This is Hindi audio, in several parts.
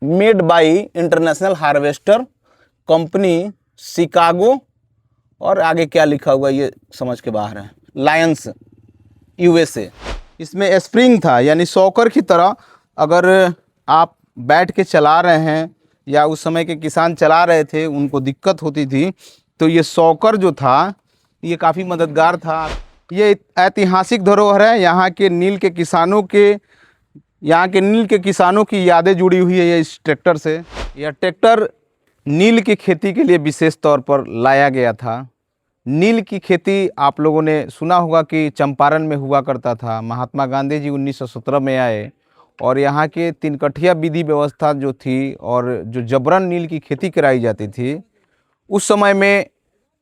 Made by international harvester company Chicago, और आगे क्या लिखा हुआ ये समझ के बाहर है, लायंस यूएसए। इसमें स्प्रिंग था, यानी सॉकर की तरह अगर आप बैठ के चला रहे हैं या उस समय के किसान चला रहे थे, उनको दिक्कत होती थी, तो ये सॉकर जो था ये काफ़ी मददगार था। ये ऐतिहासिक धरोहर है, यहाँ के नील के किसानों की यादें जुड़ी हुई है इस ट्रैक्टर से। यह ट्रैक्टर नील की खेती के लिए विशेष तौर पर लाया गया था। नील की खेती आप लोगों ने सुना होगा कि चंपारण में हुआ करता था। महात्मा गांधी जी 1917 में आए और यहाँ के तिनकठिया विधि व्यवस्था जो थी और जो जबरन नील की खेती कराई जाती थी, उस समय में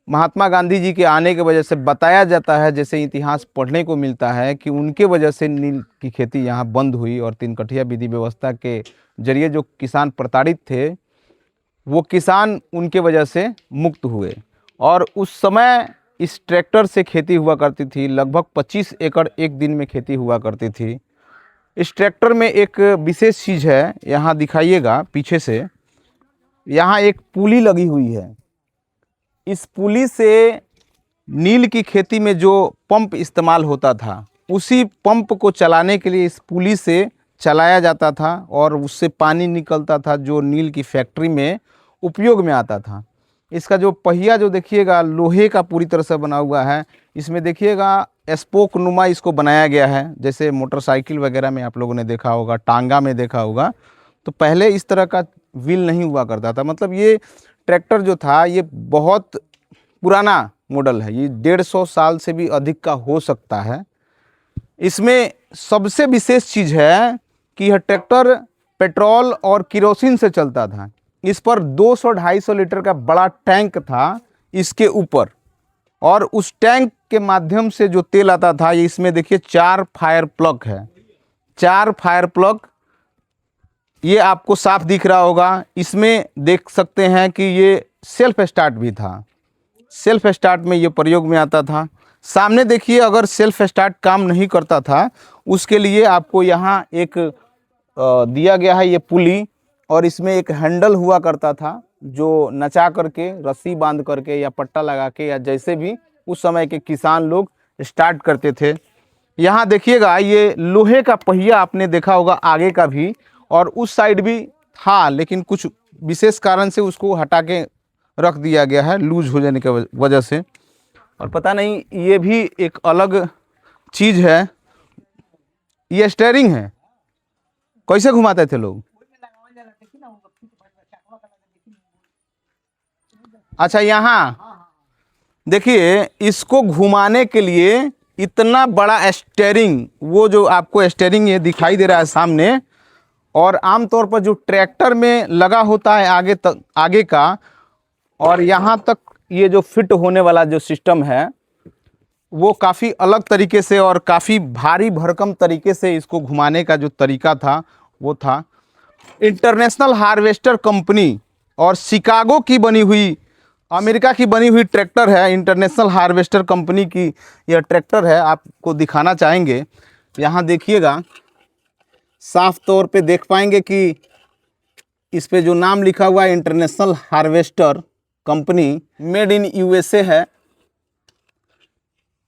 महात्मा गांधी जी के आने की वजह से बताया जाता है, जैसे इतिहास पढ़ने को मिलता है कि उनके वजह से नील की खेती यहाँ बंद हुई और तिनकठिया विधि व्यवस्था के जरिए जो किसान प्रताड़ित थे वो किसान उनके वजह से मुक्त हुए। और उस समय इस ट्रैक्टर से खेती हुआ करती थी, लगभग 25 एकड़ एक दिन में खेती हुआ करती थी। इस ट्रैक्टर में एक विशेष चीज़ है, यहाँ दिखाइएगा पीछे से, यहाँ एक पुली लगी हुई है। इस पुली से नील की खेती में जो पंप इस्तेमाल होता था, उसी पंप को चलाने के लिए इस पुली से चलाया जाता था और उससे पानी निकलता था जो नील की फैक्ट्री में उपयोग में आता था। इसका जो पहिया जो देखिएगा लोहे का पूरी तरह से बना हुआ है। इसमें देखिएगा स्पोक नुमा इसको बनाया गया है, जैसे मोटरसाइकिल वगैरह में आप लोगों ने देखा होगा, टांगा में देखा होगा। तो पहले इस तरह का व्हील नहीं हुआ करता था। मतलब ये ट्रैक्टर जो था ये बहुत पुराना मॉडल है, ये 150 साल से भी अधिक का हो सकता है। इसमें सबसे विशेष चीज़ है कि यह ट्रैक्टर पेट्रोल और केरोसिन से चलता था। इस पर 200-250 लीटर का बड़ा टैंक था इसके ऊपर, और उस टैंक के माध्यम से जो तेल आता था, ये इसमें देखिए 4 फायर प्लग है, 4 फायर प्लग, ये आपको साफ दिख रहा होगा। इसमें देख सकते हैं कि ये सेल्फ स्टार्ट भी था, सेल्फ स्टार्ट में ये प्रयोग में आता था। सामने देखिए, अगर सेल्फ स्टार्ट काम नहीं करता था उसके लिए आपको यहाँ एक दिया गया है ये पुली, और इसमें एक हैंडल हुआ करता था जो नचा करके, रस्सी बांध करके या पट्टा लगा के या जैसे भी उस समय के किसान लोग स्टार्ट करते थे। यहाँ देखिएगा ये लोहे का पहिया आपने देखा होगा आगे का भी, और उस साइड भी था, लेकिन कुछ विशेष कारण से उसको हटा के रख दिया गया है लूज हो जाने की वजह से। और पता नहीं ये भी एक अलग चीज़ है, ये स्टीयरिंग है, कैसे घुमाते थे लोग। अच्छा, यहाँ देखिए इसको घुमाने के लिए इतना बड़ा स्टीयरिंग, वो जो आपको स्टीयरिंग ये दिखाई दे रहा है सामने, और आमतौर पर जो ट्रैक्टर में लगा होता है आगे का, और यहाँ तक ये जो फिट होने वाला जो सिस्टम है वो काफ़ी अलग तरीके से और काफ़ी भारी भरकम तरीके से इसको घुमाने का जो तरीका था वो था। इंटरनेशनल हार्वेस्टर कंपनी और शिकागो की बनी हुई, अमेरिका की बनी हुई ट्रैक्टर है। इंटरनेशनल हार्वेस्टर कंपनी की यह ट्रैक्टर है, आपको दिखाना चाहेंगे। यहाँ देखिएगा, साफ तौर पे देख पाएंगे कि इस पे जो नाम लिखा हुआ है international harvester company, made in USA है,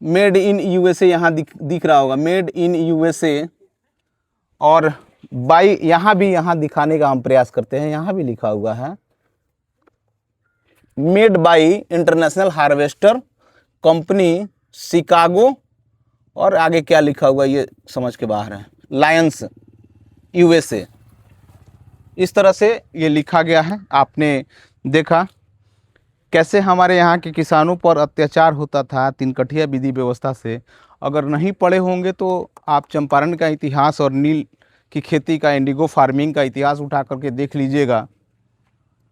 मेड इन यूएसए यहाँ दिख रहा होगा, मेड इन यूएसए। और बाई यहाँ दिखाने का हम प्रयास करते हैं, यहाँ भी लिखा हुआ है made by international harvester company Chicago, और आगे क्या लिखा हुआ ये समझ के बाहर है, लायंस यूएसए। इस तरह से ये लिखा गया है। आपने देखा कैसे हमारे यहाँ के किसानों पर अत्याचार होता था तिनकठिया विधि व्यवस्था से। अगर नहीं पढ़े होंगे तो आप चंपारण का इतिहास और नील की खेती का, इंडिगो फार्मिंग का इतिहास उठा करके देख लीजिएगा।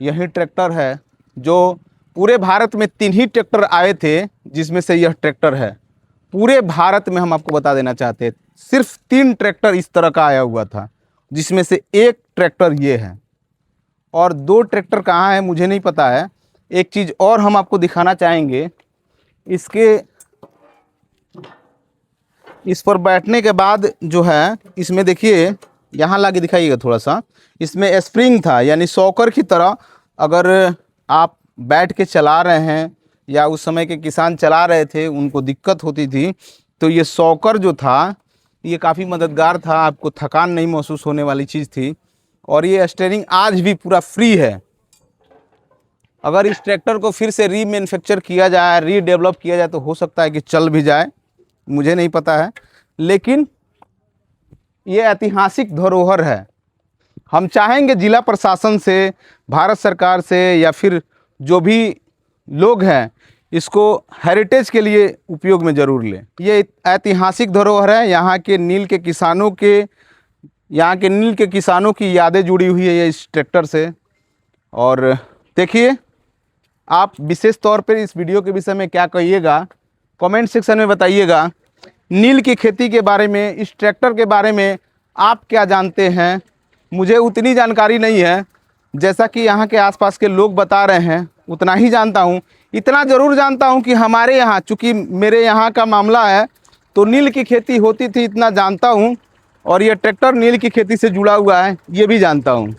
यही ट्रैक्टर है जो पूरे भारत में 3 ही ट्रैक्टर आए थे, जिसमें से यह ट्रैक्टर है। पूरे भारत में हम आपको बता देना चाहते हैं सिर्फ 3 ट्रैक्टर इस तरह का आया हुआ था, जिसमें से एक ट्रैक्टर ये है, और 2 ट्रैक्टर कहाँ है मुझे नहीं पता है। एक चीज़ और हम आपको दिखाना चाहेंगे, इस पर बैठने के बाद जो है, इसमें देखिए यहाँ ला के दिखाइएगा थोड़ा सा, इसमें स्प्रिंग था, यानी सॉकर की तरह अगर आप बैठ के चला रहे हैं या उस समय के किसान चला रहे थे उनको दिक्कत होती थी, तो ये सॉकर जो था ये काफ़ी मददगार था, आपको थकान नहीं महसूस होने वाली चीज़ थी। और ये स्टीयरिंग आज भी पूरा फ्री है। अगर इस ट्रैक्टर को फिर से रीमैन्युफैक्चर किया जाए, रीडेवलप किया जाए, तो हो सकता है कि चल भी जाए, मुझे नहीं पता है, लेकिन ये ऐतिहासिक धरोहर है। हम चाहेंगे जिला प्रशासन से, भारत सरकार से, या फिर जो भी लोग हैं इसको हेरिटेज के लिए उपयोग में ज़रूर लें। ये ऐतिहासिक धरोहर है। यहाँ के नील के किसानों की यादें जुड़ी हुई है ये इस ट्रैक्टर से। और देखिए, आप विशेष तौर पर इस वीडियो के विषय में क्या कहिएगा, कमेंट सेक्शन में बताइएगा। नील की खेती के बारे में, इस ट्रैक्टर के बारे में आप क्या जानते हैं? मुझे उतनी जानकारी नहीं है जैसा कि यहाँ के आसपास के लोग बता रहे हैं, उतना ही जानता हूँ। इतना ज़रूर जानता हूँ कि हमारे यहाँ, चूँकि मेरे यहाँ का मामला है, तो नील की खेती होती थी, इतना जानता हूँ। और ये ट्रैक्टर नील की खेती से जुड़ा हुआ है, ये भी जानता हूँ।